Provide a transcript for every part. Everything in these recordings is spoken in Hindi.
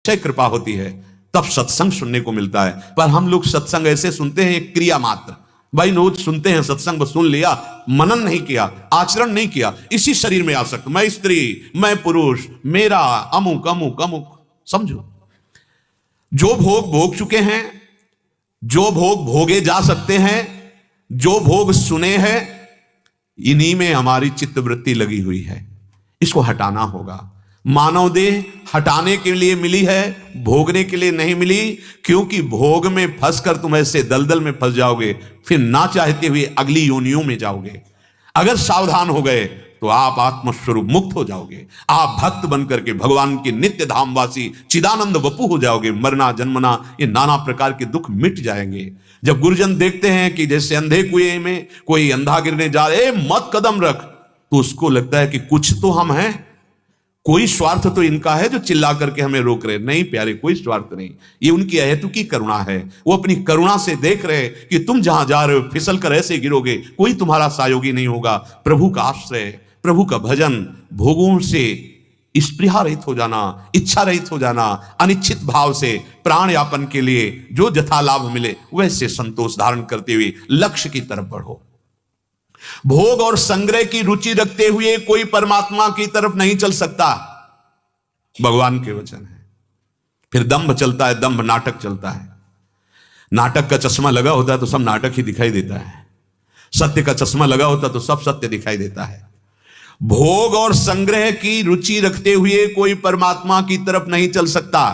निश्चय कृपा होती है, तब सत्संग सुनने को मिलता है। पर हम लोग सत्संग ऐसे सुनते हैं, एक क्रिया मात्र। भाई रोज सुनते हैं सत्संग, सुन लिया, मनन नहीं किया, आचरण नहीं किया, इसी शरीर में आसक्त, मैं स्त्री, मैं पुरुष, मेरा अमुक अमुक अमुक। समझो, जो भोग भोग चुके हैं, जो भोग भोगे जा सकते हैं, जो भोग सुने हैं, इन्हीं में हमारी चित्तवृत्ति लगी हुई है। इसको हटाना होगा। मानव देह हटाने के लिए मिली है, भोगने के लिए नहीं मिली। क्योंकि भोग में फंसकर तुम ऐसे दलदल में फंस जाओगे, फिर ना चाहते हुए अगली योनियों में जाओगे। अगर सावधान हो गए तो आप आत्मस्वरूप मुक्त हो जाओगे। आप भक्त बनकर के भगवान के नित्य धामवासी चिदानंद वपु हो जाओगे। मरना जन्मना ये नाना प्रकार के दुख मिट जाएंगे। जब गुरुजन देखते हैं कि जैसे अंधे कुएं में कोई अंधा गिरने जा रहे, मत कदम रख, तो उसको लगता है कि कुछ तो हम हैं, कोई स्वार्थ तो इनका है जो चिल्ला करके हमें रोक रहे। नहीं प्यारे, कोई स्वार्थ नहीं, ये उनकी अहेतुकी करुणा है। वो अपनी करुणा से देख रहे कि तुम जहां जा रहे हो फिसल कर ऐसे गिरोगे, कोई तुम्हारा सहयोगी नहीं होगा। प्रभु का आश्रय, प्रभु का भजन, भोगों से स्पृहा रहित हो जाना, इच्छा रहित हो जाना, अनिश्चित भाव से प्राण यापन के लिए जो जथा लाभ मिले वैसे संतोष धारण करते हुए लक्ष्य की तरफ बढ़ो। भोग और संग्रह की रुचि रखते हुए कोई परमात्मा की तरफ नहीं चल सकता, भगवान के वचन है। फिर दंभ चलता है, दंभ नाटक चलता है। नाटक का चश्मा लगा होता है तो सब नाटक ही दिखाई देता है, सत्य का चश्मा लगा होता तो सब सत्य दिखाई देता है। भोग और संग्रह की रुचि रखते हुए कोई परमात्मा की तरफ नहीं चल सकता।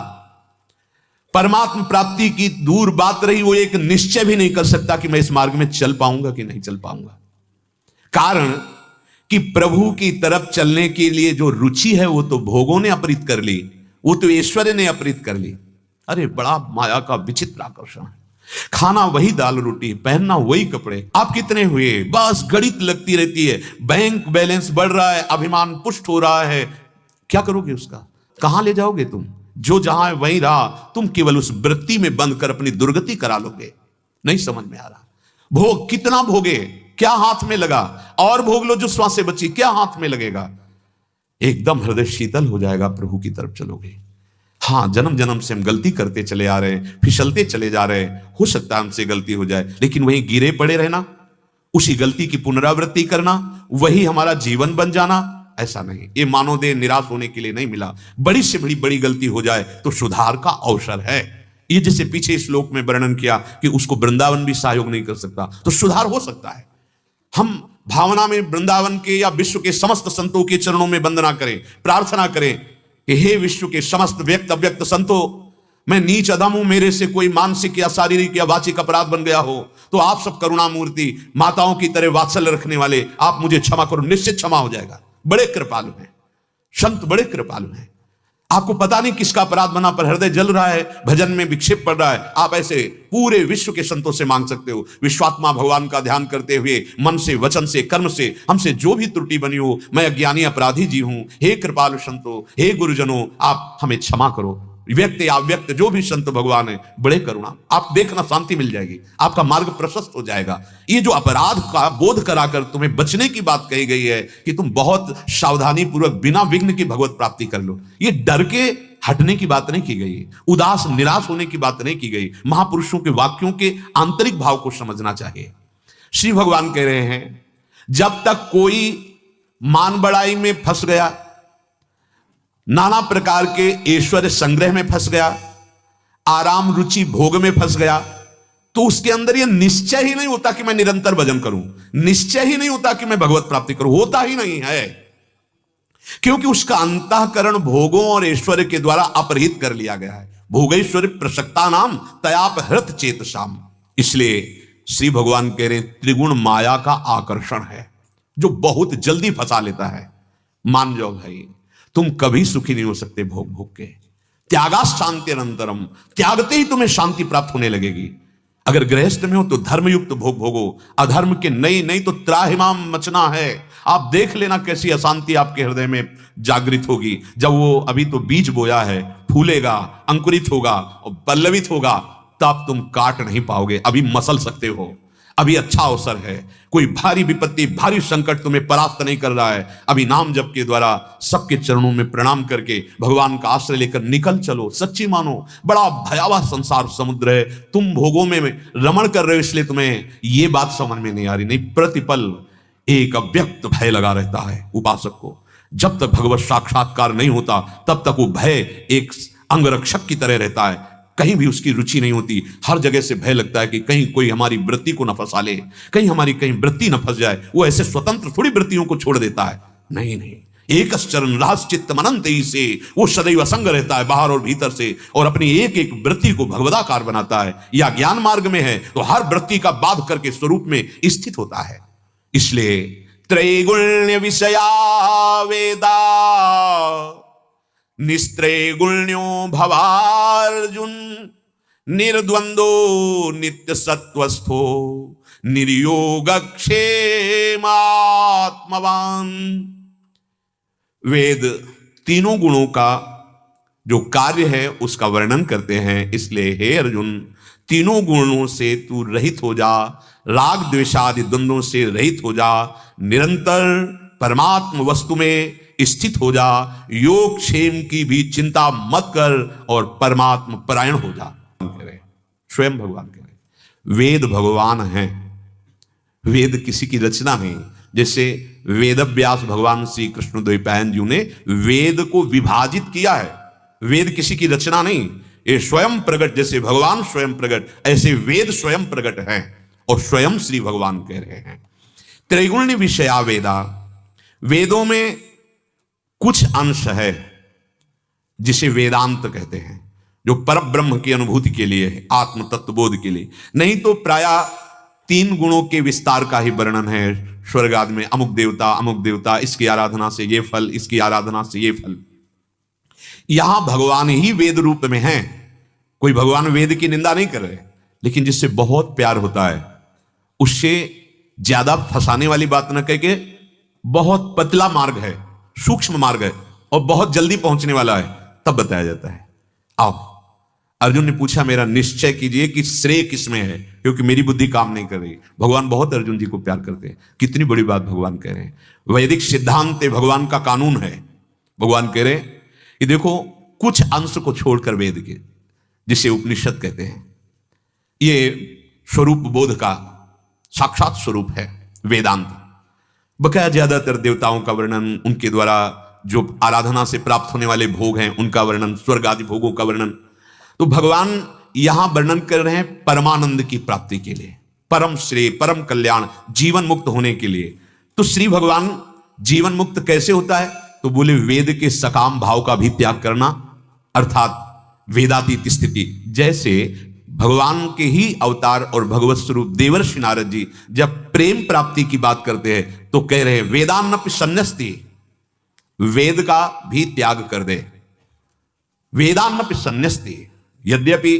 परमात्मा प्राप्ति की दूर बात रही, वो एक निश्चय भी नहीं कर सकता कि मैं इस मार्ग में चल पाऊंगा कि नहीं चल पाऊंगा। कारण कि प्रभु की तरफ चलने के लिए जो रुचि है वो तो भोगों ने अपहृत कर ली, वो तो ऐश्वर्य ने अपहृत कर ली। अरे बड़ा माया का विचित्र आकर्षण है। खाना वही दाल रोटी, पहनना वही कपड़े। आप कितने हुए, बस गणित लगती रहती है। बैंक बैलेंस बढ़ रहा है, अभिमान पुष्ट हो रहा है, क्या करोगे उसका? कहां ले जाओगे तुम? जो जहां है वहीं रहा, तुम केवल उस वृत्ति में बंद कर अपनी दुर्गति करा लोगे। नहीं समझ में आ रहा। भोग कितना भोगे, क्या हाथ में लगा? और भोग लो जो श्वासें बची, क्या हाथ में लगेगा? एकदम हृदय शीतल हो जाएगा, प्रभु की तरफ चलोगे। हाँ, जन्म जन्म से हम गलती करते चले आ रहे हैं, फिसलते चले जा रहे हैं, हो सकता है हमसे गलती हो जाए, लेकिन वहीं गिरे पड़े रहना, उसी गलती की पुनरावृत्ति करना, वही हमारा जीवन बन जाना, ऐसा नहीं। ये मानव देह निराश होने के लिए नहीं मिला। बड़ी से बड़ी गलती हो जाए तो सुधार का अवसर है। ये जैसे पीछे श्लोक में वर्णन किया कि उसको वृंदावन भी सहयोग नहीं कर सकता, तो सुधार हो सकता है। हम भावना में वृंदावन के या विश्व के समस्त संतों के चरणों में वंदना करें, प्रार्थना करें कि हे विश्व के समस्त व्यक्त अव्यक्त संतों, मैं नीच अधम हूं, मेरे से कोई मानसिक या शारीरिक या वाचिक अपराध बन गया हो तो आप सब करुणा मूर्ति, माताओं की तरह वात्सल्य रखने वाले, आप मुझे क्षमा करो। निश्चित क्षमा हो जाएगा। बड़े कृपालु हैं संत, बड़े कृपालु हैं। आपको पता नहीं किसका अपराध बना, पर हृदय जल रहा है, भजन में विक्षेप पड़ रहा है, आप ऐसे पूरे विश्व के संतों से मांग सकते हो। विश्वात्मा भगवान का ध्यान करते हुए मन से, वचन से, कर्म से हमसे जो भी त्रुटि बनी हो, मैं अज्ञानी अपराधी जी हूं, हे कृपालु संतों, हे गुरुजनों, आप हमें क्षमा करो। व्यक्त या अव्यक्त जो भी संत भगवान है, बड़े करुणा। आप देखना, शांति मिल जाएगी, आपका मार्ग प्रशस्त हो जाएगा। ये जो अपराध का बोध कराकर तुम्हें बचने की बात कही गई है कि तुम बहुत सावधानी पूर्वक बिना विघ्न की भगवत प्राप्ति कर लो, ये डर के हटने की बात नहीं की गई, उदास निराश होने की बात नहीं की गई। महापुरुषों के वाक्यों के आंतरिक भाव को समझना चाहिए। श्री भगवान कह रहे हैं, जब तक कोई मान बड़ाई में फंस गया, नाना प्रकार के ऐश्वर्य संग्रह में फंस गया, आराम रुचि भोग में फंस गया, तो उसके अंदर यह निश्चय ही नहीं होता कि मैं निरंतर भजन करूं, निश्चय ही नहीं होता कि मैं भगवत प्राप्ति करूं, होता ही नहीं है। क्योंकि उसका अंतःकरण भोगों और ऐश्वर्य के द्वारा अपहृत कर लिया गया है। भोगैश्वर्य प्रसक्ता नाम तयाप हृत चेतसाम। इसलिए श्री भगवान कह रहे त्रिगुण माया का आकर्षण है जो बहुत जल्दी फंसा लेता है। मान जाओ भाई, तुम कभी सुखी नहीं हो सकते भोग भोग के। त्यागा शांति अनंतरम, त्यागते ही तुम्हें शांति प्राप्त होने लगेगी। अगर गृहस्थ में हो तो धर्मयुक्त भोग भोगो, अधर्म के नहीं तो त्राहिमाम मचना है। आप देख लेना कैसी अशांति आपके हृदय में जागृत होगी। जब वो अभी तो बीज बोया है, फूलेगा, अंकुरित होगा और पल्लवित होगा, तब तुम काट नहीं पाओगे। अभी मसल सकते हो, अभी अच्छा अवसर है, कोई भारी विपत्ति भारी संकट तुम्हें परास्त नहीं कर रहा है, अभी नाम जप के द्वारा सबके चरणों में प्रणाम करके भगवान का आश्रय लेकर निकल चलो, सच्ची मानो। बड़ा भयावह संसार समुद्र है, तुम भोगों में रमण कर रहे हो, इसलिए तुम्हें ये बात समझ में नहीं आ रही। नहीं, प्रतिपल एक अव्यक्त भय लगा रहता है उपासक को। जब तक भगवत साक्षात्कार नहीं होता तब तक वो भय एक अंगरक्षक की तरह रहता है, कहीं भी उसकी रुचि नहीं होती। हर जगह से भय लगता है कि कहीं कोई हमारी वृत्ति को न फंसा ले, कहीं हमारी कहीं वृत्ति न फंस जाए। वो ऐसे स्वतंत्र थोड़ी वृत्तियों को छोड़ देता है, नहीं नहीं, एक चरण रास चित्त मनंत ही से वो सदैव असंग रहता है बाहर और भीतर से, और अपनी एक एक वृत्ति को भगवदाकार बनाता है। या ज्ञान मार्ग में है तो हर वृत्ति का बाध करके स्वरूप में स्थित होता है। इसलिए त्रैगुण्य विषया वेदा निस्त्रैगुण्यो भवार्जुन, निर्द्वंदो नित्य सत्वस्थो निर्योगक्षेमात्मवान। वेद तीनों गुणों का जो कार्य है उसका वर्णन करते हैं। इसलिए हे अर्जुन, तीनों गुणों से तू रहित हो जा, राग द्वेषादि द्वंद्वों से रहित हो जा, निरंतर परमात्म वस्तु में स्थित हो जा, योग क्षेम की भी चिंता मत कर और परमात्म परायण हो जा। स्वयं भगवान कह रहे, वेद भगवान हैं, वेद किसी की रचना नहीं। जैसे वेद व्यास भगवान श्री कृष्ण द्वैपायन जी ने वेद को विभाजित किया है, वेद किसी की रचना नहीं, ये स्वयं प्रकट। जैसे भगवान स्वयं प्रकट, ऐसे वेद स्वयं प्रकट हैं और स्वयं श्री भगवान कह रहे हैं। त्रैगुण्य विषया वेदा, वेदों में कुछ अंश है जिसे वेदांत कहते हैं, जो पर ब्रह्म की अनुभूति के लिए है, आत्म तत्वबोध के लिए। नहीं तो प्रायः तीन गुणों के विस्तार का ही वर्णन है स्वर्ग आदि में। अमुक देवता, इसकी आराधना से ये फल, इसकी आराधना से ये फल। यहां भगवान ही वेद रूप में हैं। कोई भगवान वेद की निंदा नहीं कर रहे, लेकिन जिससे बहुत प्यार होता है उससे ज्यादा फंसाने वाली बात न कह के, बहुत पतला मार्ग है, सूक्ष्म मार्ग है और बहुत जल्दी पहुंचने वाला है, तब बताया जाता है। आओ, अर्जुन ने पूछा मेरा निश्चय कीजिए कि श्रेय किसमें है, क्योंकि मेरी बुद्धि काम नहीं कर रही। भगवान बहुत अर्जुन जी को प्यार करते हैं। कितनी बड़ी बात भगवान कह रहे हैं। वैदिक सिद्धांत भगवान का कानून है। भगवान कह रहे कि देखो, कुछ अंश को छोड़कर वेद के, जिसे उपनिषद कहते हैं, ये स्वरूप बोध का साक्षात स्वरूप है वेदांत। बकाया ज्यादातर देवताओं का वर्णन, उनके द्वारा जो आराधना से प्राप्त होने वाले भोग हैं उनका वर्णन, स्वर्ग आदि भोगों का वर्णन। तो भगवान यहां वर्णन कर रहे हैं परमानंद की प्राप्ति के लिए, परम श्रेय, परम कल्याण, जीवन मुक्त होने के लिए। तो श्री भगवान जीवन मुक्त कैसे होता है? तो बोले वेद के सकाम भाव का भी त्याग करना, अर्थात वेदातीत स्थिति। जैसे भगवान के ही अवतार और भगवत स्वरूप देवर्षि नारद जी जब प्रेम प्राप्ति की बात करते हैं तो कह रहे हैं वेदान्नपि सन्न्यस्ति, वेद का भी त्याग कर दे। वेदान्नपि सन्न्यस्ति, यद्यपि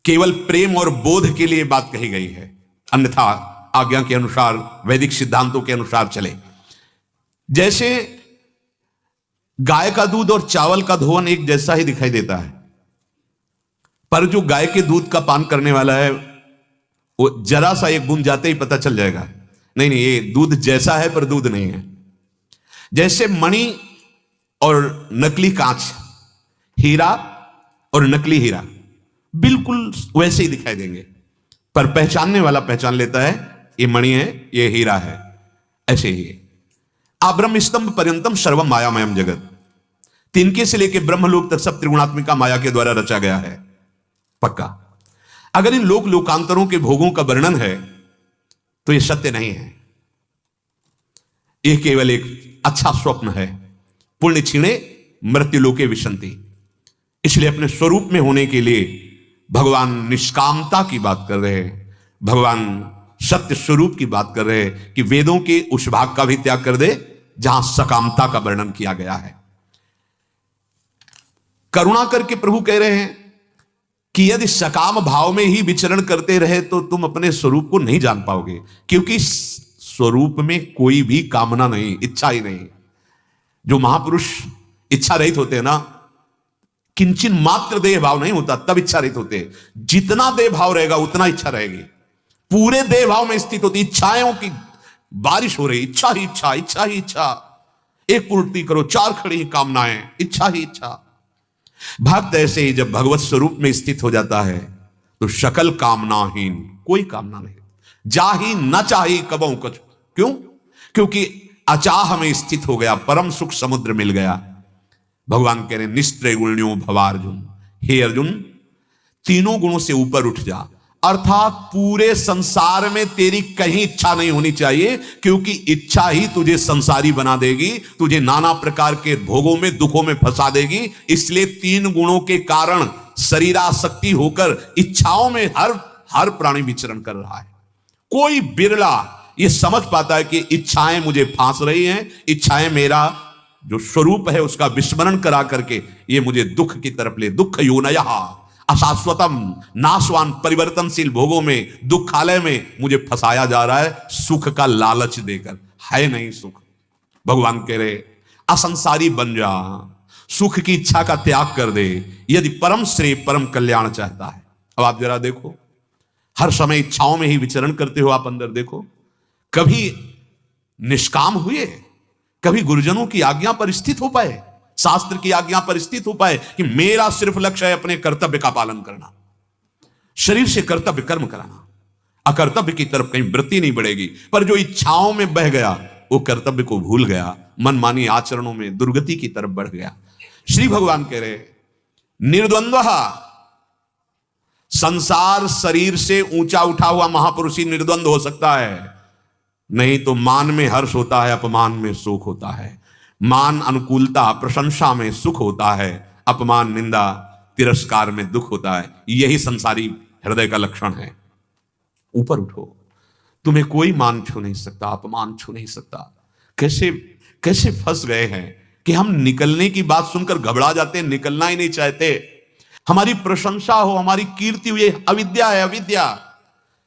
केवल प्रेम और बोध के लिए बात कही गई है, अन्यथा आज्ञा के अनुसार, वैदिक सिद्धांतों के अनुसार चले। जैसे गाय का दूध और चावल का धोवन एक जैसा ही दिखाई देता है, पर जो गाय के दूध का पान करने वाला है वो जरा सा एक बूंद जाते ही पता चल जाएगा, नहीं नहीं ये दूध जैसा है पर दूध नहीं है। जैसे मणि और नकली कांच, हीरा और नकली हीरा बिल्कुल वैसे ही दिखाई देंगे, पर पहचानने वाला पहचान लेता है ये मणि है, ये हीरा है। ऐसे ही आब्रह्म स्तंभ पर्यंतम सर्वम मायामयम जगत, तिनके से लेकर ब्रह्मलोक तक सब त्रिगुणात्मिका माया के द्वारा रचा गया है। पक्का अगर इन लोक लोकांतरों के भोगों का वर्णन है तो यह सत्य नहीं है, यह केवल एक अच्छा स्वप्न है। पुण्य क्षीणे मृत्यु लोके विशंति। इसलिए अपने स्वरूप में होने के लिए भगवान निष्कामता की बात कर रहे हैं, भगवान सत्य स्वरूप की बात कर रहे हैं कि वेदों के उस भाग का भी त्याग कर दे जहां सकामता का वर्णन किया गया है। करुणा करके प्रभु कह रहे हैं कि यदि सकाम भाव में ही विचरण करते रहे तो तुम अपने स्वरूप को नहीं जान पाओगे, क्योंकि स्वरूप में कोई भी कामना नहीं, इच्छा ही नहीं। जो महापुरुष इच्छा रहित होते हैं ना, किंचन मात्र देह भाव नहीं होता तब इच्छा रहित होते हैं। जितना देह भाव रहेगा उतना इच्छा रहेगी। पूरे देह भाव में स्थित होती, इच्छाओं की बारिश हो रही, इच्छा ही इच्छा, इच्छा ही इच्छा, एक उल्टी करो चार खड़ी ही कामनाएं, इच्छा ही इच्छा। भक्त ऐसे ही जब भगवत स्वरूप में स्थित हो जाता है तो शकल कामनाहीन, कोई कामना नहीं, जाही न चाही कबहू कुछ। क्यों? क्योंकि अचाह में स्थित हो गया, परम सुख समुद्र मिल गया। भगवान कह रहे निस्त्रय गुण्यो भवार्जुन, हे अर्जुन तीनों गुणों से ऊपर उठ जा, अर्थात पूरे संसार में तेरी कहीं इच्छा नहीं होनी चाहिए, क्योंकि इच्छा ही तुझे संसारी बना देगी, तुझे नाना प्रकार के भोगों में दुखों में फंसा देगी। इसलिए तीन गुणों के कारण शरीरासक्ति होकर इच्छाओं में हर प्राणी विचरण कर रहा है। कोई बिरला ये समझ पाता है कि इच्छाएं मुझे फांस रही हैं, इच्छाएं मेरा जो स्वरूप है उसका विस्मरण करा करके ये मुझे दुख की तरफ ले, दुख योनयः अशाश्वतम नाशवान परिवर्तनशील भोगों में, दुखालय में मुझे फंसाया जा रहा है, सुख का लालच देकर। है नहीं सुख। भगवान कह रहे असंसारी बन जा, सुख की इच्छा का त्याग कर दे, यदि परम श्रेय परम कल्याण चाहता है। अब आप जरा देखो, हर समय इच्छाओं में ही विचरण करते हो आप, अंदर देखो, कभी निष्काम हुए, कभी गुरुजनों की आज्ञा पर स्थित हो पाए, शास्त्र की आज्ञा पर स्थित हो पाए कि मेरा सिर्फ लक्ष्य है अपने कर्तव्य का पालन करना, शरीर से कर्तव्य कर्म कराना, अकर्तव्य की तरफ कहीं वृत्ति नहीं बढ़ेगी। पर जो इच्छाओं में बह गया वो कर्तव्य को भूल गया, मनमानी आचरणों में दुर्गति की तरफ बढ़ गया। श्री भगवान कह रहे निर्द्वंद्व, संसार शरीर से ऊंचा उठा हुआ महापुरुष ही निर्द्वंद्व हो सकता है, नहीं तो मान में हर्ष होता है, अपमान में सुख होता है। मान अनुकूलता प्रशंसा में सुख होता है, अपमान निंदा तिरस्कार में दुख होता है। यही संसारी हृदय का लक्षण है। ऊपर उठो, तुम्हें कोई मान छू नहीं सकता, अपमान छू नहीं सकता। कैसे कैसे फंस गए हैं कि हम निकलने की बात सुनकर घबरा जाते हैं, निकलना ही नहीं चाहते। हमारी प्रशंसा हो, हमारी कीर्ति हो, ये अविद्या है। अविद्या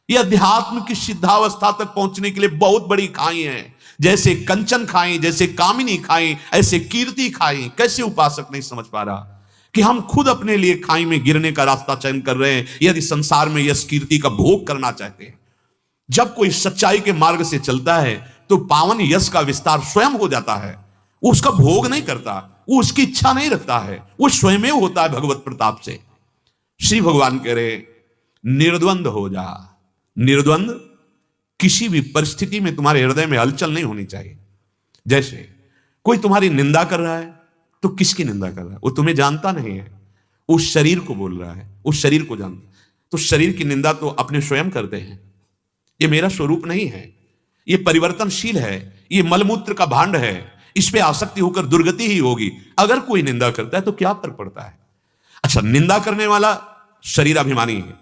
ये अध्यात्म की सिद्धावस्था तक पहुंचने के लिए बहुत बड़ी खाई है। जैसे कंचन खाई, जैसे कामिनी खाई, ऐसे कीर्ति खाई। कैसे उपासक नहीं समझ पा रहा कि हम खुद अपने लिए खाई में गिरने का रास्ता चयन कर रहे हैं, यदि संसार में यश कीर्ति का भोग करना चाहते हैं। जब कोई सच्चाई के मार्ग से चलता है तो पावन यश का विस्तार स्वयं हो जाता है। वो उसका भोग नहीं करता, वो उसकी इच्छा नहीं रखता है, वो स्वयं होता है भगवत प्रताप से। श्री भगवान कह रहे निर्द्वंद हो जा। निर्द्वंद किसी भी परिस्थिति में तुम्हारे हृदय में हलचल नहीं होनी चाहिए। जैसे कोई तुम्हारी निंदा कर रहा है तो किसकी निंदा कर रहा है? वो तुम्हें जानता नहीं है, उस शरीर को बोल रहा है, उस शरीर को जानता। तो शरीर की निंदा तो अपने स्वयं करते हैं। ये मेरा स्वरूप नहीं है, ये परिवर्तनशील है, ये मलमूत्र का भांड है, इस पे आसक्ति होकर दुर्गति ही होगी। अगर कोई निंदा करता है तो क्या फर्क पड़ता है? अच्छा, निंदा करने वाला शरीर अभिमानी है।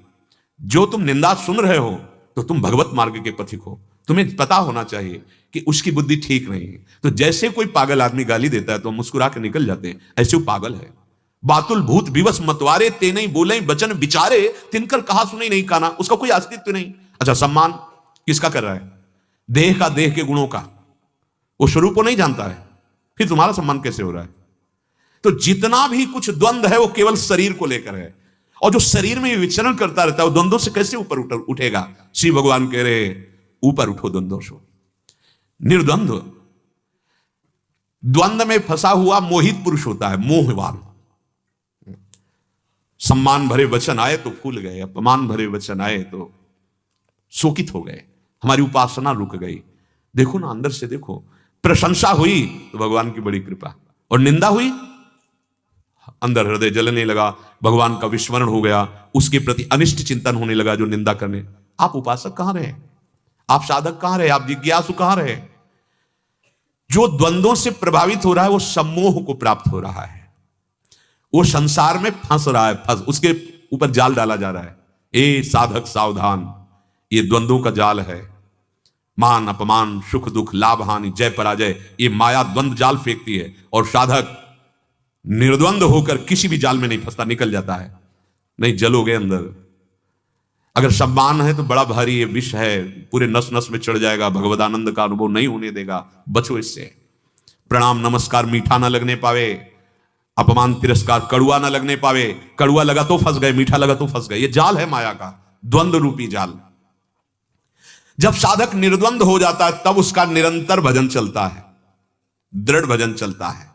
जो तुम निंदा सुन रहे हो तो तुम भगवत मार्ग के पथिक हो। तुम्हें पता होना चाहिए कि उसकी बुद्धि ठीक नहीं है। तो जैसे कोई पागल आदमी गाली देता है तो मुस्कुरा के निकल जाते हैं, ऐसे वो पागल है। बातुल भूत विवश मतवारे, ते नहीं बोले वचन विचारे, तिनकर कहा सुने नहीं काना। उसका कोई अस्तित्व नहीं। अच्छा, सम्मान किसका कर रहा है? देह का, देह के गुणों का। वो स्वरूप को नहीं जानता है, फिर तुम्हारा सम्मान कैसे हो रहा है? तो जितना भी कुछ द्वंद्व है वो केवल शरीर को लेकर है, और जो शरीर में विचरण करता रहता है वो द्वंद्वों से कैसे ऊपर उठेगा? श्री भगवान कह रहे ऊपर उठो द्वंद्वों से। निर्द्वंद्व, द्वंद्व में फंसा हुआ मोहित पुरुष होता है, मोहवान। सम्मान भरे वचन आए तो फूल गए, अपमान भरे वचन आए तो शोकित हो गए, हमारी उपासना रुक गई। देखो ना, अंदर से देखो। प्रशंसा हुई तो भगवान की बड़ी कृपा, और निंदा हुई अंदर हृदय जलने लगा, भगवान का विस्मरण हो गया, उसके प्रति अनिष्ट चिंतन होने लगा। जो निंदा करने, आप उपासक कहां रहे? आप साधक कहां रहे? आप जिज्ञासु कहां रहे? जो द्वंद्वों से प्रभावित हो रहा है वो सम्मोह को प्राप्त हो रहा है, वो संसार में फंस रहा है, उसके ऊपर जाल डाला जा रहा है। ए साधक सावधान, ये द्वंद्वों का जाल है। मान अपमान, सुख दुख, लाभ हानि, जय पराजय, ये माया द्वंद्व जाल फेंकती है, और साधक निर्द्वंद होकर किसी भी जाल में नहीं फंसता, निकल जाता है। नहीं जलोगे अंदर। अगर सम्मान है तो बड़ा भारी ये विष है, पूरे नस नस में चढ़ जाएगा, भगवदानंद का अनुभव नहीं होने देगा। बचो इससे। प्रणाम नमस्कार मीठा ना लगने पावे, अपमान तिरस्कार कड़ुआ ना लगने पावे। कड़ुआ लगा तो फंस गए, मीठा लगा तो फंस गए। ये जाल है माया का, द्वंद्व रूपी जाल। जब साधक निर्द्वंद हो जाता है तब उसका निरंतर भजन चलता है, दृढ़ भजन चलता है।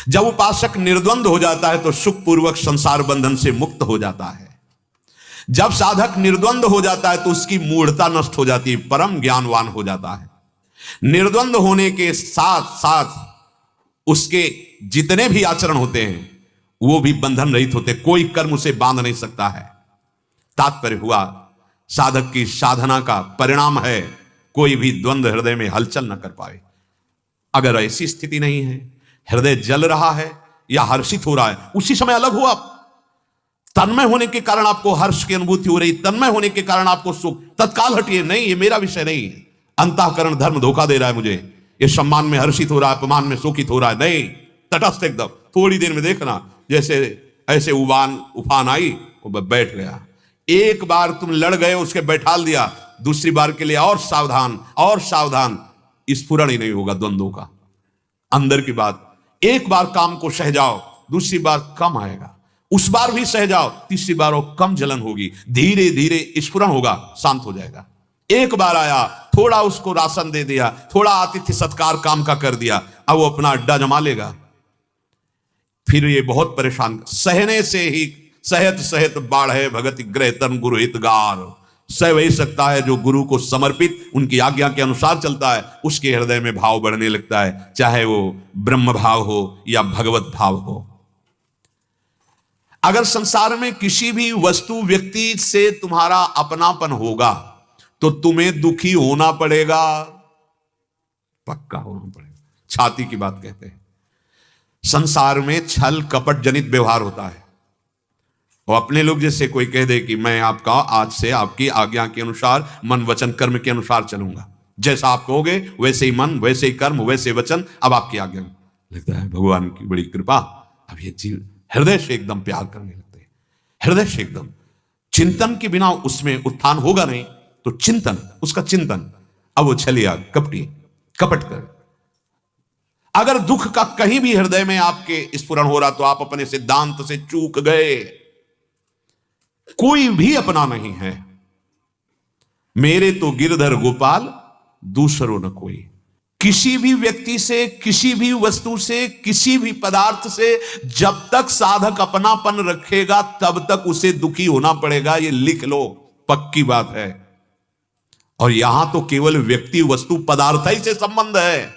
जब उपासक निर्द्वंद हो जाता है तो सुखपूर्वक संसार बंधन से मुक्त हो जाता है। जब साधक निर्द्वंद हो जाता है तो उसकी मूढ़ता नष्ट हो जाती है, परम ज्ञानवान हो जाता है। निर्द्वंद होने के साथ साथ उसके जितने भी आचरण होते हैं वो भी बंधन रहित होते, कोई कर्म उसे बांध नहीं सकता है। तात्पर्य हुआ साधक की साधना का परिणाम है कोई भी द्वंद्व हृदय में हलचल न कर पाए। अगर ऐसी स्थिति नहीं है, हृदय जल रहा है या हर्षित हो रहा है, उसी समय अलग हो आप। तन्मय होने के कारण आपको हर्ष की अनुभूति हो रही, तन्मय होने के कारण आपको सुख, तत्काल हटिए, नहीं ये मेरा विषय नहीं है। अंतःकरण धर्म धोखा दे रहा है मुझे, ये सम्मान में हर्षित हो रहा है, अपमान में शोकित हो रहा है, नहीं, तटस्थ एकदम। थोड़ी देर में देखना जैसे ऐसे उफान आई वो बैठ गया। एक बार तुम लड़ गए, उसके बैठाल दिया, दूसरी बार के लिए और सावधान और सावधान, स्फुरण ही नहीं होगा द्वंद्वों का। अंदर की बात, एक बार काम को सह जाओ, दूसरी बार कम आएगा, उस बार भी सह जाओ, तीसरी बार और कम जलन होगी, धीरे धीरे स्फुरण होगा, शांत हो जाएगा। एक बार आया, थोड़ा उसको राशन दे दिया, थोड़ा आतिथ्य सत्कार काम का कर दिया, अब वो अपना अड्डा जमा लेगा। फिर ये बहुत परेशान, सहने से ही सहत सहत बाढ़े भगति ग्रह तन गुरु हितगार। सह वही सकता है जो गुरु को समर्पित उनकी आज्ञा के अनुसार चलता है, उसके हृदय में भाव बढ़ने लगता है, चाहे वो ब्रह्म भाव हो या भगवत भाव हो। अगर संसार में किसी भी वस्तु व्यक्ति से तुम्हारा अपनापन होगा तो तुम्हें दुखी होना पड़ेगा, पक्का होना पड़ेगा। छाती की बात कहते हैं। संसार में छल कपट जनित व्यवहार होता है, और अपने लोग जैसे कोई कह दे कि मैं आपका आज से आपकी आज्ञा के अनुसार मन वचन कर्म के अनुसार चलूंगा, जैसा आप कहोगे वैसे ही मन, वैसे ही कर्म, वैसे वचन, अब आपकी आज्ञा। लगता है भगवान की बड़ी कृपा, अब ये जीव हृदय से एकदम प्यार करने लगते हैं, हृदय से एकदम। चिंतन के बिना उसमें उत्थान होगा नहीं, तो चिंतन, उसका चिंतन, अब वो छलिया कपटी कपट कर। अगर दुख का कहीं भी हृदय में आपके स्फुरण हो रहा तो आप अपने सिद्धांत से चूक गए। कोई भी अपना नहीं है, मेरे तो गिरधर गोपाल दूसरो न कोई। किसी भी व्यक्ति से, किसी भी वस्तु से, किसी भी पदार्थ से जब तक साधक अपनापन रखेगा तब तक उसे दुखी होना पड़ेगा, ये लिख लो, पक्की बात है। और यहां तो केवल व्यक्ति वस्तु पदार्थ ही से संबंध है,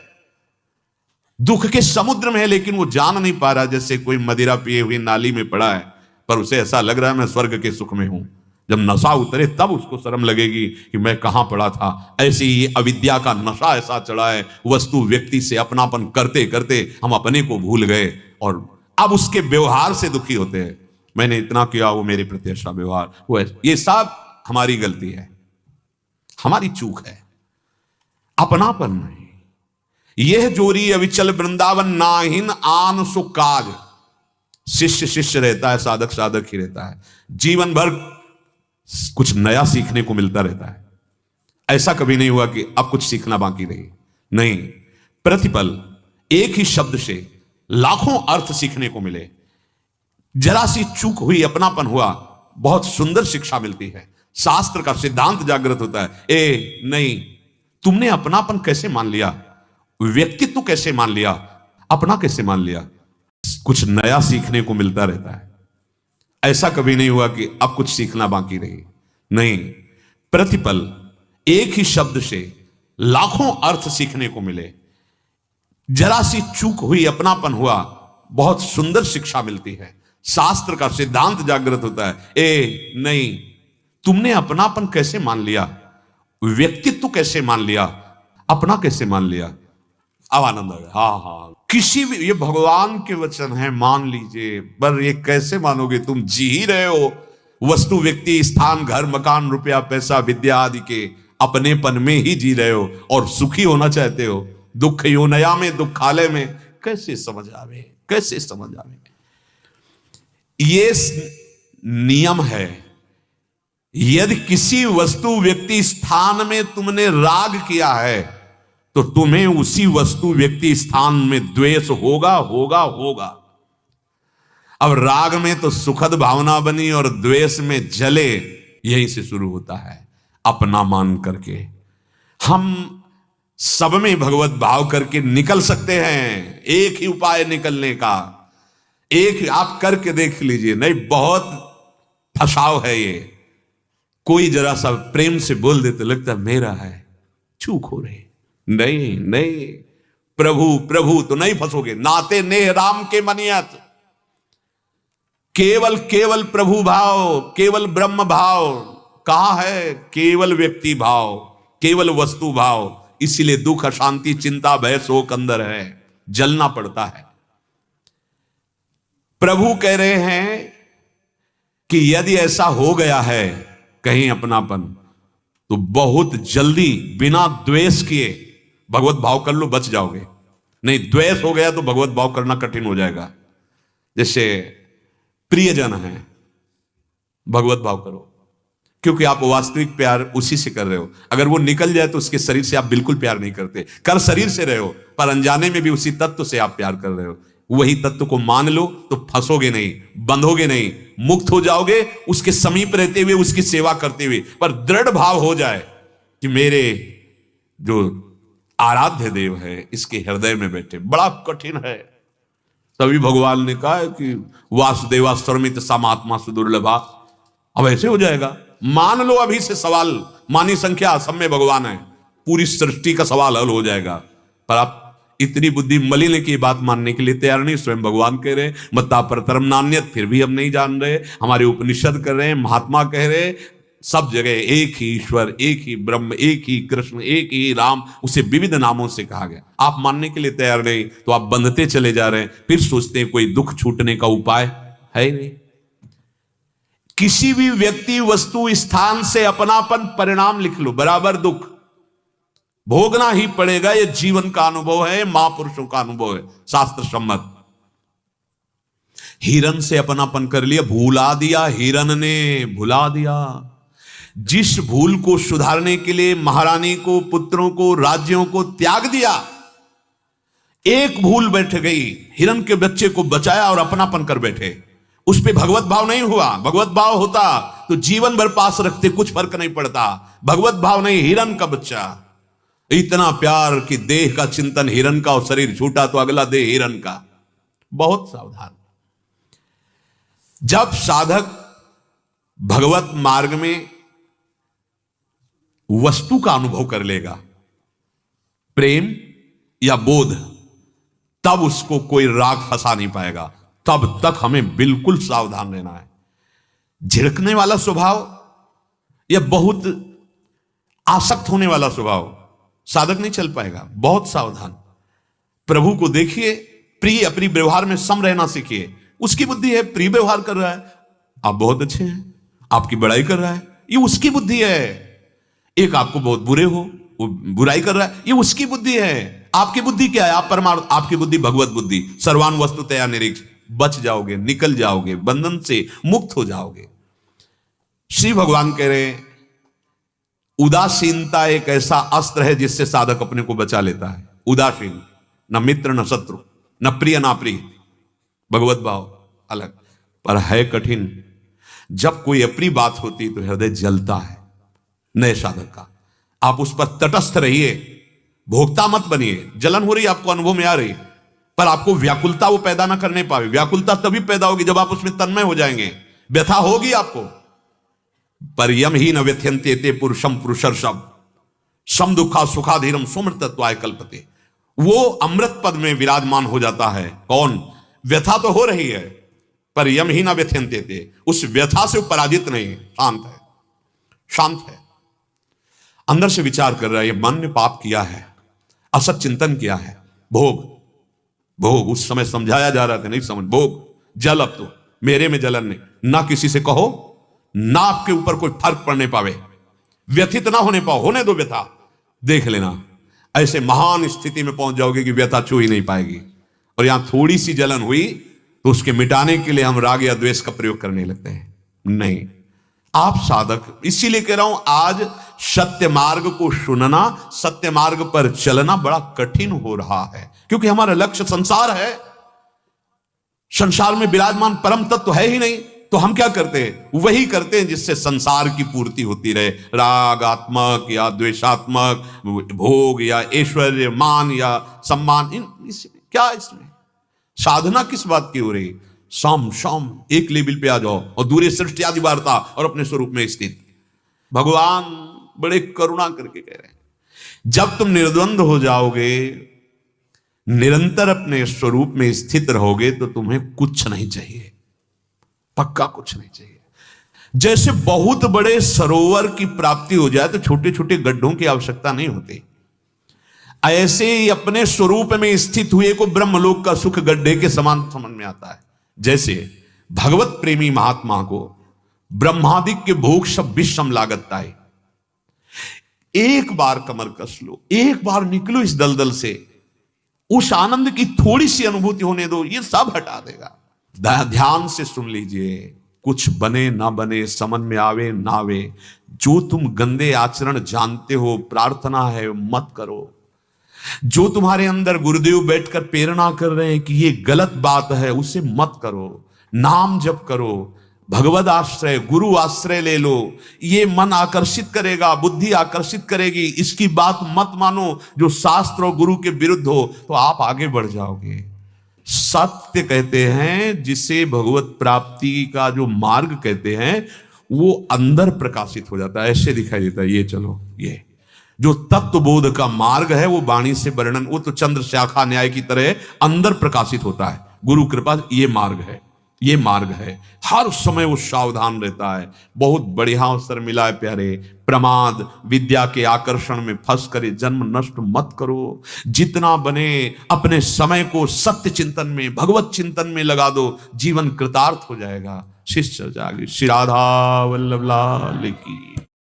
दुख के समुद्र में है, लेकिन वो जान नहीं पा रहा। जैसे कोई मदिरा पिए हुई नाली में पड़ा है, पर उसे ऐसा लग रहा है मैं स्वर्ग के सुख में हूं। जब नशा उतरे तब उसको शर्म लगेगी कि मैं कहां पड़ा था। ऐसे ही अविद्या का नशा ऐसा चढ़ा है, वस्तु व्यक्ति से अपनापन करते करते हम अपने को भूल गए और अब उसके व्यवहार से दुखी होते हैं। मैंने इतना किया, वो मेरे प्रति ऐसा व्यवहार, वो ये सब हमारी गलती है, हमारी चूक है, अपनापन नहीं। यह जोरी अविचल वृंदावन नाहिन आन सो काज। शिष्य शिष्य रहता है, साधक साधक ही रहता है, जीवन भर कुछ नया सीखने को मिलता रहता है। ऐसा कभी नहीं हुआ कि अब कुछ सीखना बाकी रही, नहीं, प्रतिपल एक ही शब्द से लाखों अर्थ सीखने को मिले। जरा सी चूक हुई, अपनापन हुआ, बहुत सुंदर शिक्षा मिलती है, शास्त्र का सिद्धांत जागृत होता है। ए नहीं, तुमने अपनापन कैसे मान लिया, व्यक्तित्व कैसे मान लिया, अपना कैसे मान लिया, कुछ नया सीखने को मिलता रहता है। ऐसा कभी नहीं हुआ कि अब कुछ सीखना बाकी रही, नहीं, प्रतिपल एक ही शब्द से लाखों अर्थ सीखने को मिले। जरा सी चूक हुई, अपनापन हुआ, बहुत सुंदर शिक्षा मिलती है, शास्त्र का सिद्धांत जागृत होता है। ए नहीं, तुमने अपनापन कैसे मान लिया, व्यक्तित्व कैसे मान लिया, अपना कैसे मान लिया। अब आनंद आ गया। हाँ हाँ, किसी भी, ये भगवान के वचन है, मान लीजिए, पर ये कैसे मानोगे, तुम जी ही रहे हो वस्तु व्यक्ति स्थान घर मकान रुपया पैसा विद्या आदि के अपनेपन में ही जी रहे हो और सुखी होना चाहते हो। दुख योनया में दुखालय में, कैसे समझ आवे, कैसे समझ आवे। ये नियम है, यदि किसी वस्तु व्यक्ति स्थान में तुमने राग किया है तो तुम्हें उसी वस्तु व्यक्ति स्थान में द्वेष होगा होगा होगा। अब राग में तो सुखद भावना बनी और द्वेष में जले, यहीं से शुरू होता है। अपना मान करके। हम सब में भगवत भाव करके निकल सकते हैं। एक ही उपाय निकलने का, एक आप करके देख लीजिए। नहीं, बहुत फसाव है ये। कोई जरा सा प्रेम से बोल देते लगता मेरा है, चूक हो रही। नहीं नहीं, प्रभु प्रभु तो नहीं फंसोगे। नाते नेह राम के मनियत, केवल केवल प्रभु भाव, केवल ब्रह्म भाव। कहां है केवल व्यक्ति भाव, केवल वस्तु भाव। इसीलिए दुख, अशांति, चिंता, भय, शोक अंदर है, जलना पड़ता है। प्रभु कह रहे हैं कि यदि ऐसा हो गया है कहीं अपनापन, तो बहुत जल्दी बिना द्वेष किए भगवत भाव कर लो, बच जाओगे। नहीं, द्वेष हो गया तो भगवत भाव करना कठिन हो जाएगा। जैसे प्रियजन है, भगवत भाव करो, क्योंकि आप वास्तविक प्यार उसी से कर रहे हो। अगर वो निकल जाए तो उसके शरीर से आप बिल्कुल प्यार नहीं करते, कर शरीर से रहे हो, पर अनजाने में भी उसी तत्व से आप प्यार कर रहे हो। वही तत्व को मान लो तो फंसोगे नहीं, बंधोगे नहीं, मुक्त हो जाओगे उसके समीप रहते हुए, उसकी सेवा करते हुए। पर दृढ़ भाव हो जाए कि मेरे जो आराध्य देव है इसके हृदय में बैठे, बड़ा कठिन है। तभी भगवान ने कहा कि वासुदेवा सर्वमित समात्मा सुदुर्लभा। अब ऐसे हो जाएगा, मान लो अभी से। सवाल मानी संख्या सब में भगवान है, पूरी सृष्टि का सवाल हल हो जाएगा। पर आप इतनी बुद्धि मलिन की बात मानने के लिए तैयार नहीं। स्वयं भगवान कह रहे मत्ता परतरम नान्यत, फिर भी हम नहीं जान रहे। हमारे उपनिषद कर रहे हैं, महात्मा कह रहे, सब जगह एक ही ईश्वर, एक ही ब्रह्म, एक ही कृष्ण, एक ही राम, उसे विविध नामों से कहा गया। आप मानने के लिए तैयार नहीं तो आप बंधते चले जा रहे हैं। फिर सोचते हैं कोई दुख छूटने का उपाय है ही नहीं। किसी भी व्यक्ति, वस्तु, स्थान से अपनापन परिणाम लिख लो, बराबर दुख भोगना ही पड़ेगा। यह जीवन का अनुभव है, महापुरुषों का अनुभव है, शास्त्र सम्मत। हिरन से अपनापन कर लिया, भूला दिया, हिरन ने भुला दिया। जिस भूल को सुधारने के लिए महारानी को, पुत्रों को, राज्यों को त्याग दिया, एक भूल बैठ गई, हिरन के बच्चे को बचाया और अपनापन कर बैठे। उस पे भगवत भाव नहीं हुआ। भगवत भाव होता तो जीवन भर पास रखते, कुछ फर्क नहीं पड़ता। भगवत भाव नहीं, हिरन का बच्चा। इतना प्यार कि देह का चिंतन हिरन का और शरीर छूटा तो अगला देह हिरन का। बहुत सावधान। जब साधक भगवत मार्ग में वस्तु का अनुभव कर लेगा, प्रेम या बोध, तब उसको कोई राग फंसा नहीं पाएगा। तब तक हमें बिल्कुल सावधान रहना है। झिड़कने वाला स्वभाव या बहुत आसक्त होने वाला स्वभाव, साधक नहीं चल पाएगा। बहुत सावधान। प्रभु को देखिए, प्रिय अपनी व्यवहार में सम रहना सीखिए। उसकी बुद्धि है, प्रिय व्यवहार कर रहा है, आप बहुत अच्छे हैं, आपकी बड़ाई कर रहा है, ये उसकी बुद्धि है। एक आपको बहुत बुरे हो, वो बुराई कर रहा है, ये उसकी बुद्धि है। आपकी बुद्धि क्या है? आप परमार्थ, आपकी बुद्धि भगवत बुद्धि, सर्वान वस्तुतया निरीक्ष। बच जाओगे, निकल जाओगे, बंधन से मुक्त हो जाओगे। श्री भगवान कह रहे हैं उदासीनता एक ऐसा अस्त्र है जिससे साधक अपने को बचा लेता है। उदासीन, न मित्र न शत्रु, न प्रिय न प्रिय, भगवत भाव अलग। पर है कठिन। जब कोई अप्रिय बात होती तो हृदय जलता है नए साधक का। आप उस पर तटस्थ रहिए, भोक्ता मत बनिए। जलन हो रही, आपको अनुभव में आ रही, पर आपको व्याकुलता वो पैदा ना करने पावे। व्याकुलता तभी पैदा होगी जब आप उसमें तन्मय हो जाएंगे। व्यथा होगी आपको, पर यम ही न व्यथ्यन्ते ते पुरुषम पुरुषर्षभ सम दुखा सुखाधीरम सुमृतत्वाय कल्पते। वो अमृत पद में विराजमान हो जाता है। कौन? व्यथा तो हो रही है, पर यम ही न व्यथ्यन्ते ते, उस व्यथा से पराजित नहीं, शांत है, शांत है। अंदर से विचार कर रहा है, ये मन ने पाप किया है, असत चिंतन किया है, भोग भोग। उस समय समझाया जा रहा था, नहीं समझ, भोग जल। अब तो मेरे में जलन नहीं, ना किसी से कहो, ना आपके ऊपर कोई फर्क पड़ने पावे, व्यथित ना होने पाओ, होने दो व्यथा। देख लेना ऐसे महान स्थिति में पहुंच जाओगे कि व्यथा छू ही नहीं पाएगी। और यहां थोड़ी सी जलन हुई तो उसके मिटाने के लिए हम राग या द्वेष का प्रयोग करने लगते हैं। नहीं, आप साधक, इसीलिए कह रहा हूं आज सत्य मार्ग को सुनना, सत्य मार्ग पर चलना बड़ा कठिन हो रहा है, क्योंकि हमारा लक्ष्य संसार है। संसार में विराजमान परम तत्व है ही नहीं। तो हम क्या करते हैं? वही करते हैं जिससे संसार की पूर्ति होती रहे, रागात्मक या द्वेषात्मक भोग या ऐश्वर्य, मान या सम्मान। इसमें क्या, इसमें साधना किस बात की हो रही? सम सम एक लेवल पे आ जाओ और दूरे सृष्टि आदि वार्ता और अपने स्वरूप में स्थित। भगवान बड़े करुणा करके कह रहे हैं, जब तुम निर्द्वंद हो जाओगे, निरंतर अपने स्वरूप में स्थित रहोगे, तो तुम्हें कुछ नहीं चाहिए, पक्का कुछ नहीं चाहिए। जैसे बहुत बड़े सरोवर की प्राप्ति हो जाए तो छोटे छोटे गड्ढों की आवश्यकता नहीं होती, ऐसे ही अपने स्वरूप में स्थित हुए को ब्रह्मलोक का सुख गड्ढे के समान समझ में आता है। जैसे भगवत प्रेमी महात्मा को ब्रह्मादिक के भोग सब विषम लागत आए, एक बार कमर कस लो, एक बार निकलो इस दलदल से, उस आनंद की थोड़ी सी अनुभूति होने दो, ये सब हटा देगा। ध्यान से सुन लीजिए, कुछ बने ना बने, समझ में आवे ना आवे, जो तुम गंदे आचरण जानते हो, प्रार्थना है मत करो। जो तुम्हारे अंदर गुरुदेव बैठकर प्रेरणा कर रहे हैं कि ये गलत बात है, उसे मत करो। नाम जप करो, भगवद आश्रय गुरु आश्रय ले लो, ये मन आकर्षित करेगा, बुद्धि आकर्षित करेगी, इसकी बात मत मानो जो शास्त्र और गुरु के विरुद्ध हो, तो आप आगे बढ़ जाओगे। सत्य कहते हैं जिसे भगवत प्राप्ति का जो मार्ग कहते हैं, वो अंदर प्रकाशित हो जाता है, ऐसे दिखाई देता है। ये चलो, ये जो तत्वबोध का मार्ग है वो वाणी से वर्णन, वो तो चंद्र शाखा न्याय की तरह अंदर प्रकाशित होता है। गुरु कृपा ये मार्ग है, ये मार्ग है। हर समय वो सावधान रहता है। बहुत बढ़िया अवसर मिला है प्यारे। प्रमाद विद्या के आकर्षण में फंस कर जन्म नष्ट मत करो। जितना बने अपने समय को सत्य चिंतन में, भगवत चिंतन में लगा दो, जीवन कृतार्थ हो जाएगा। शिष्य जागे। श्री राधा वल्लभ लाल की।